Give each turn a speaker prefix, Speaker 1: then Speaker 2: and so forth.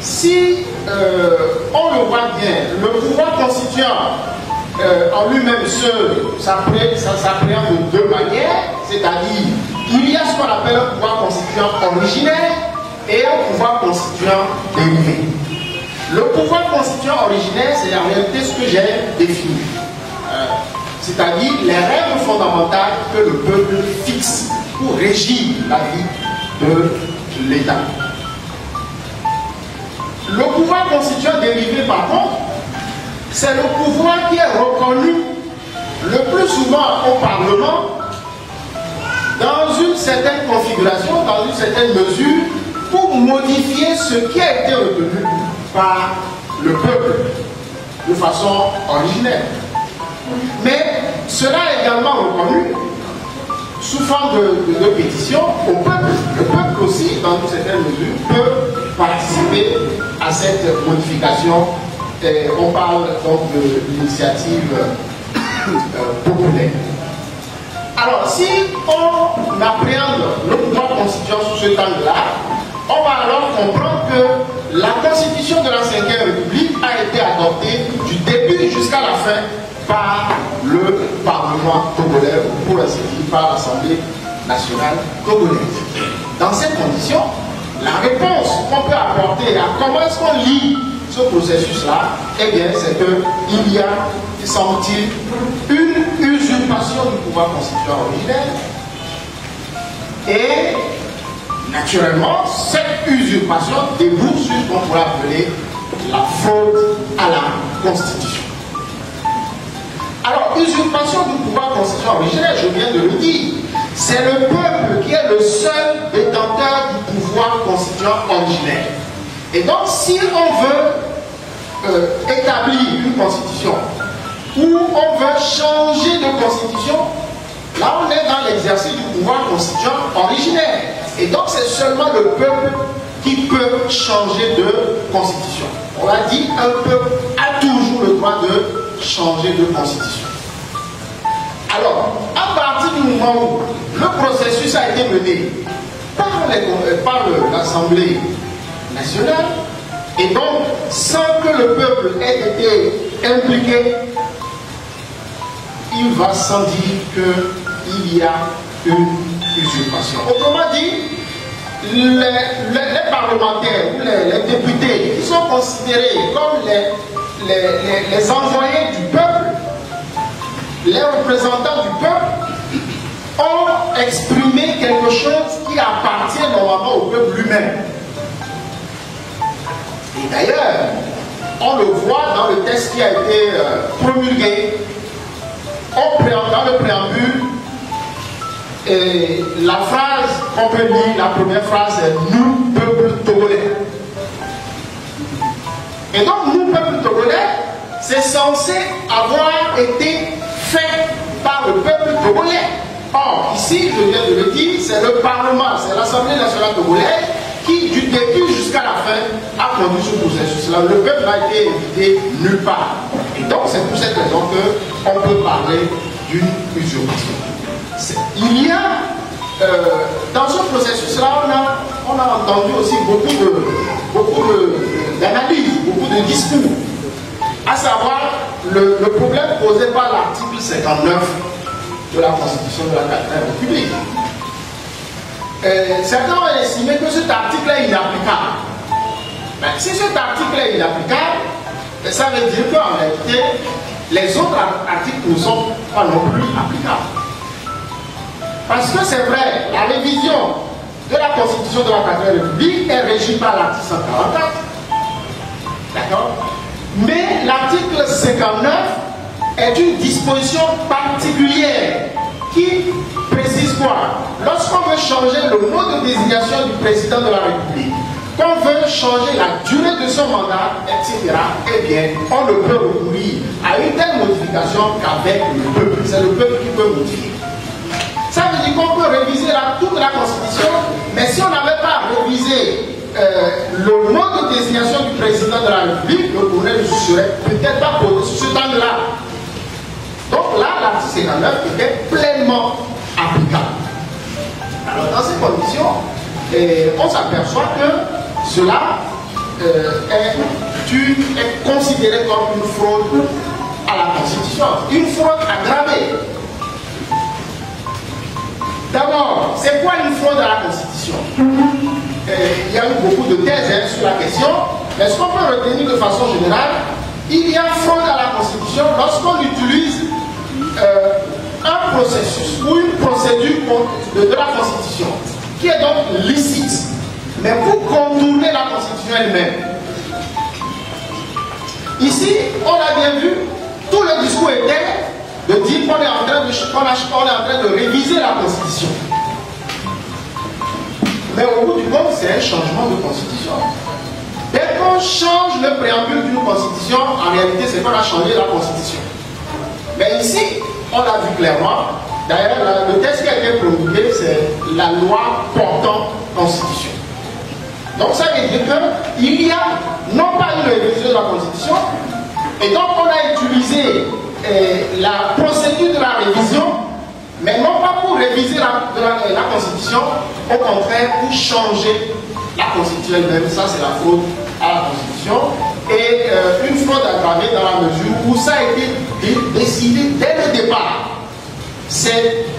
Speaker 1: si on le voit bien, le pouvoir constituant en lui-même seul s'appréhende de deux manières, c'est-à-dire il y a ce qu'on appelle un pouvoir constituant originaire et un pouvoir constituant dérivé. Le pouvoir constituant originaire, c'est en réalité ce que j'ai défini, c'est-à-dire les règles fondamentales que le peuple fixe pour régir la vie de l'État. Le pouvoir constituant dérivé, par contre, c'est le pouvoir qui est reconnu le plus souvent au Parlement dans une certaine configuration, dans une certaine mesure, pour modifier ce qui a été retenu par le peuple de façon originelle. Mais cela est également reconnu sous forme de pétition au peuple. Le peuple aussi, dans une certaine mesure, peut participer à cette modification. Et on parle donc de l'initiative populaire. Alors, si on appréhende le pouvoir constituant sous ce angle-là, on va alors comprendre que la constitution de la Ve République a été adoptée du début jusqu'à la fin par le Parlement togolais, ou pour ainsi dire par l'Assemblée nationale togolaise. Dans ces conditions, la réponse qu'on peut apporter à comment est-ce qu'on lit ce processus-là, eh bien, c'est qu'il y a, semble-t-il, une usurpation du pouvoir constituant originaire. Et, naturellement, cette usurpation débouche sur ce qu'on pourrait appeler la fraude à la Constitution. Alors, usurpation du pouvoir constituant originaire, je viens de le dire, c'est le peuple qui est le seul détenteur du pouvoir constituant originaire. Et donc, si on veut établir une constitution ou on veut changer de constitution, là on est dans l'exercice du pouvoir constituant originaire. Et donc, c'est seulement le peuple qui peut changer de constitution. On l'a dit, un peuple a toujours le droit de changer de constitution. Alors, à partir du moment où le processus a été mené par l'Assemblée nationale, et donc sans que le peuple ait été impliqué, il va sans dire qu'il y a une usurpation. Autrement dit, les parlementaires ou les députés qui sont considérés comme les envoyés du peuple, les représentants du peuple, ont exprimé quelque chose qui appartient normalement au peuple lui-même. Et d'ailleurs, on le voit dans le texte qui a été promulgué, dans le préambule, et la phrase qu'on peut lire, la première phrase est « Nous, peuple togolais ». Et donc, nous, peuple togolais, c'est censé avoir été fait par le peuple togolais. Or, ici, je viens de le dire, c'est le Parlement, c'est l'Assemblée nationale togolaise qui, du début jusqu'à la fin, a conduit ce processus-là. Le peuple n'a été invité nulle part. Et donc, c'est pour cette raison qu'on peut parler d'une usurpation. Il y a, dans ce processus-là, on a entendu aussi beaucoup d'analyses, beaucoup de discours, à savoir le problème posé par l'article 59 de la Constitution de la 4e République. Certains ont estimé que cet article est inapplicable. Mais si cet article est inapplicable, ça veut dire qu'en réalité, les autres articles ne sont pas non plus applicables. Parce que c'est vrai, la révision de la Constitution de la 4e République est régie par l'article 144. D'accord? Mais l'article 59 est une disposition particulière qui précise quoi? Lorsqu'on veut changer le mode de désignation du président de la République, qu'on veut changer la durée de son mandat, etc., eh bien, on ne peut recourir à une telle modification qu'avec le peuple. C'est le peuple qui peut modifier. Ça veut dire qu'on peut réviser toute la Constitution, mais si on n'avait pas révisé le mode de désignation du président de la République, le colonel ne serait peut-être pas posé sur ce temps-là. Donc là, l'article 59 était pleinement applicable. Alors dans ces conditions, on s'aperçoit que cela est considérée comme une fraude à la Constitution, une fraude aggravée. D'abord, c'est quoi une fraude à la Constitution? Il y a eu beaucoup de thèses sur la question, mais ce qu'on peut retenir de façon générale, il y a fraude à la Constitution lorsqu'on utilise un processus ou une procédure de la Constitution qui est donc licite, mais pour contourner la Constitution elle-même. Ici, on a bien vu, tout le discours était de dire qu'on est en train de réviser la Constitution. Mais au bout du compte, c'est un changement de Constitution. Dès qu'on change le préambule d'une Constitution, en réalité, c'est qu'on a changé la Constitution. Mais ici, on l'a vu clairement. D'ailleurs, le texte qui a été promulgué, c'est la loi portant Constitution. Donc ça veut dire qu'il y a non pas une révision de la Constitution, et donc on a utilisé la procédure de la révision, mais non pas pour réviser la Constitution, au contraire pour changer la Constitution elle-même. Ça c'est la fraude à la Constitution, et une fraude aggravée dans la mesure où ça a été décidé dès le départ. C'est